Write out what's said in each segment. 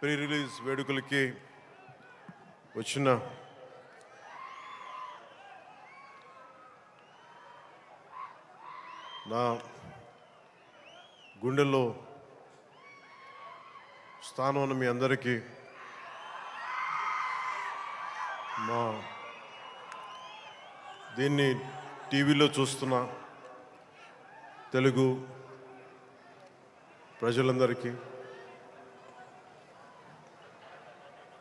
Pre release వేడుకలకి వచ్చిన నా గుండెల్లో స్థానం ఉన్న మీ అందరికీ మా దీన్ని టీవీలో చూస్తున్న తెలుగు ప్రజలందరికీ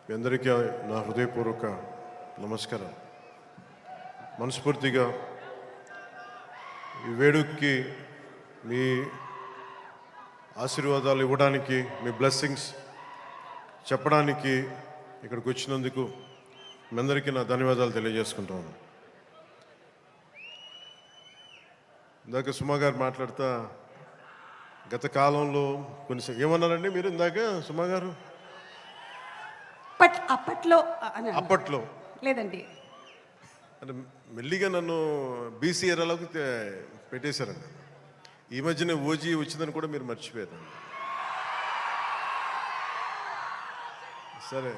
మీ అందరికీ నా హృదయపూర్వక నమస్కారం. మనస్ఫూర్తిగా ఈ వేడుకకి మీ ఆశీర్వాదాలు ఇవ్వడానికి, మీ బ్లెస్సింగ్స్ చెప్పడానికి ఇక్కడికి వచ్చినందుకు మీ అందరికీ నా ధన్యవాదాలు తెలియజేసుకుంటాను. ఇందాక సుమా గారు మాట్లాడుతా గత కాలంలో కొన్ని ఏమన్నారండి మీరు ఇందాక సుమా గారు? అప్పట్లో లేదండి, అంటే మెల్లిగా నన్ను బీసీ ఎరాలకు పెట్టేశారండి. ఈ మధ్యనే ఓజీ వచ్చిందని కూడా మీరు మర్చిపోయారు. సరే,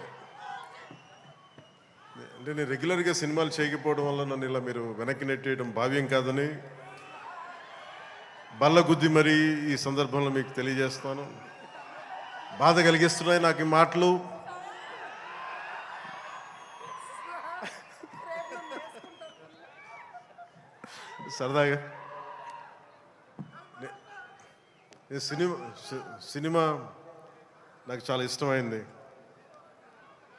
అంటే నేను రెగ్యులర్గా సినిమాలు చేయకపోవడం వల్ల నన్ను ఇలా మీరు వెనక్కి నెట్టేయడం భావ్యం కాదని బల్లగుద్ది మరీ ఈ సందర్భంలో మీకు తెలియజేస్తాను. బాధ కలిగిస్తున్నాయి నాకు ఈ మాటలు. సరదాగా సినిమా నాకు చాలా ఇష్టమైంది.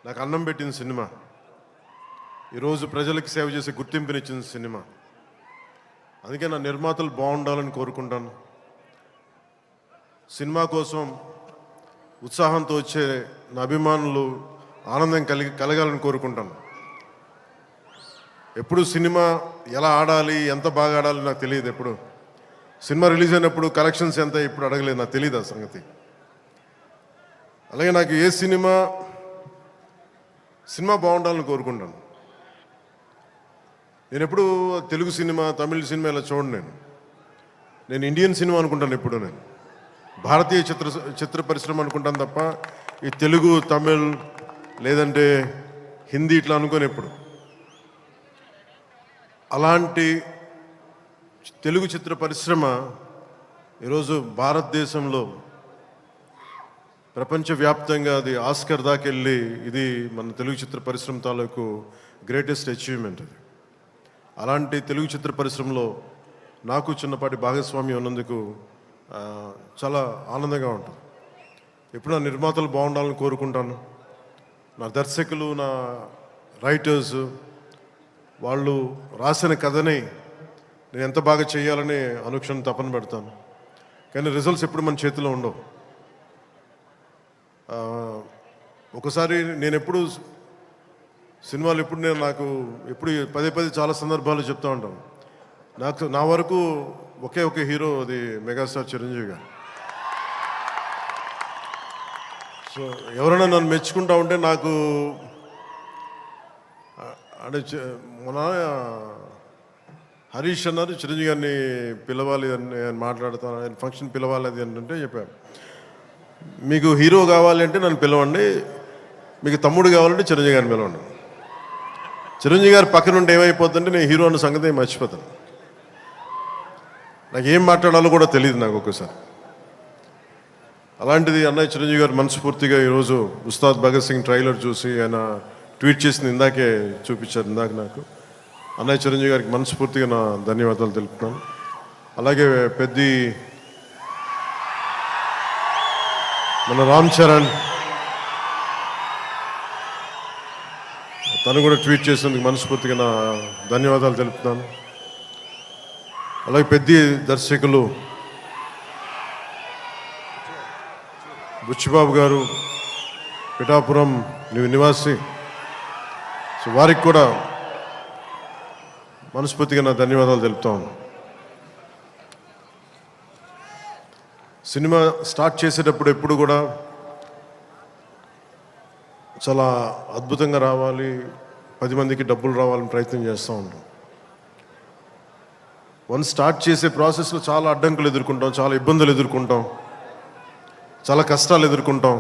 నాకు అన్నం పెట్టిన సినిమా, ఈరోజు ప్రజలకు సేవ చేసే గుర్తింపునిచ్చిన సినిమా. అందుకే నా నిర్మాతలు బాగుండాలని కోరుకుంటాను. సినిమా కోసం ఉత్సాహంతో వచ్చే నా అభిమానులు ఆనందం కలగాలని కోరుకుంటాను. ఎప్పుడు సినిమా ఎలా ఆడాలి, ఎంత బాగా ఆడాలి నాకు తెలియదు. ఎప్పుడు సినిమా రిలీజ్ అయినప్పుడు కలెక్షన్స్ ఎంత ఇప్పుడు అడగలేదు, నాకు తెలియదు ఆ సంగతి. అలాగే నాకు ఏ సినిమా బాగుండాలని కోరుకుంటాను. నేను ఎప్పుడు తెలుగు సినిమా, తమిళ సినిమా ఇలా చూడండి. నేను ఇండియన్ సినిమా అనుకుంటాను. ఎప్పుడు నేను భారతీయ చిత్ర పరిశ్రమ అనుకుంటాను తప్ప ఈ తెలుగు, తమిళ్ లేదంటే హిందీ ఇట్లా అనుకోని ఎప్పుడు. అలాంటి తెలుగు చిత్ర పరిశ్రమ ఈరోజు భారతదేశంలో ప్రపంచవ్యాప్తంగా అది ఆస్కర్ దాకెళ్ళి, ఇది మన తెలుగు చిత్ర పరిశ్రమ తాలూకు గ్రేటెస్ట్ అచీవ్మెంట్ అది. అలాంటి తెలుగు చిత్ర పరిశ్రమలో నాకు చిన్నపాటి భాగస్వామ్యం ఉన్నందుకు చాలా ఆనందంగా ఉంటుంది. ఎప్పుడు నా నిర్మాతలు బాగుండాలని కోరుకుంటాను. నా దర్శకులు, నా రైటర్స్, వాళ్ళు రాసిన కథని నేను ఎంత బాగా చేయాలని అనుక్షణం తపన పెడతాను. కానీ రిజల్ట్స్ ఎప్పుడు మన చేతిలో ఉండవు. ఒకసారి నేను ఎప్పుడు సినిమాలు నాకు పదే చాలా సందర్భాలు చెప్తూ ఉంటాను. నా వరకు ఒకే ఒక హీరో, అది మెగాస్టార్ చిరంజీవి గారు. సో ఎవరైనా నన్ను మెచ్చుకుంటా ఉంటే నాకు అంటే మన హరీష్ అన్నారు చిరంజీవి గారిని పిలవాలి అని మాట్లాడతాను, ఆయన ఫంక్షన్ పిలవాలి అది అంటే చెప్పాను. మీకు హీరో కావాలి అంటే నన్ను పిలవండి, మీకు తమ్ముడు కావాలంటే చిరంజీవి గారిని పిలవండి. చిరంజీవి గారి పక్కన ఉంటే ఏమైపోతుందంటే నేను హీరో అన్న సంగతి మర్చిపోతాను. నాకు ఏం మాట్లాడాలో కూడా తెలియదు నాకు ఒక్కసారి. అలాంటిది అన్నయ్య చిరంజీవి గారు మనస్ఫూర్తిగా ఈరోజు ఉస్తాద్ భగత్ సింగ్ ట్రైలర్ చూసి ఆయన ట్వీట్ చేసింది ఇందాకే చూపించారు. ఇందాక నాకు అన్నయ్య చిరంజీవి గారికి మనస్ఫూర్తిగా నా ధన్యవాదాలు తెలుపుతున్నాను. అలాగే మన రామ్ చరణ్, తను కూడా ట్వీట్ చేసినందుకు మనస్ఫూర్తిగా నా ధన్యవాదాలు తెలుపుతున్నాను. అలాగే దర్శకులు బుచ్చిబాబు గారు, పిఠాపురం నివాసి, సో వారికి కూడా మనస్ఫూర్తిగా నా ధన్యవాదాలు తెలుపుతాను. సినిమా స్టార్ట్ చేసేటప్పుడు ఎప్పుడు కూడా చాలా అద్భుతంగా రావాలి, 10 మందికి డబ్బులు రావాలని ప్రయత్నం చేస్తూ ఉంటాం. స్టార్ట్ చేసే ప్రాసెస్లో చాలా అడ్డంకులు ఎదుర్కొంటాం, చాలా ఇబ్బందులు ఎదుర్కొంటాం, చాలా కష్టాలు ఎదుర్కొంటాం.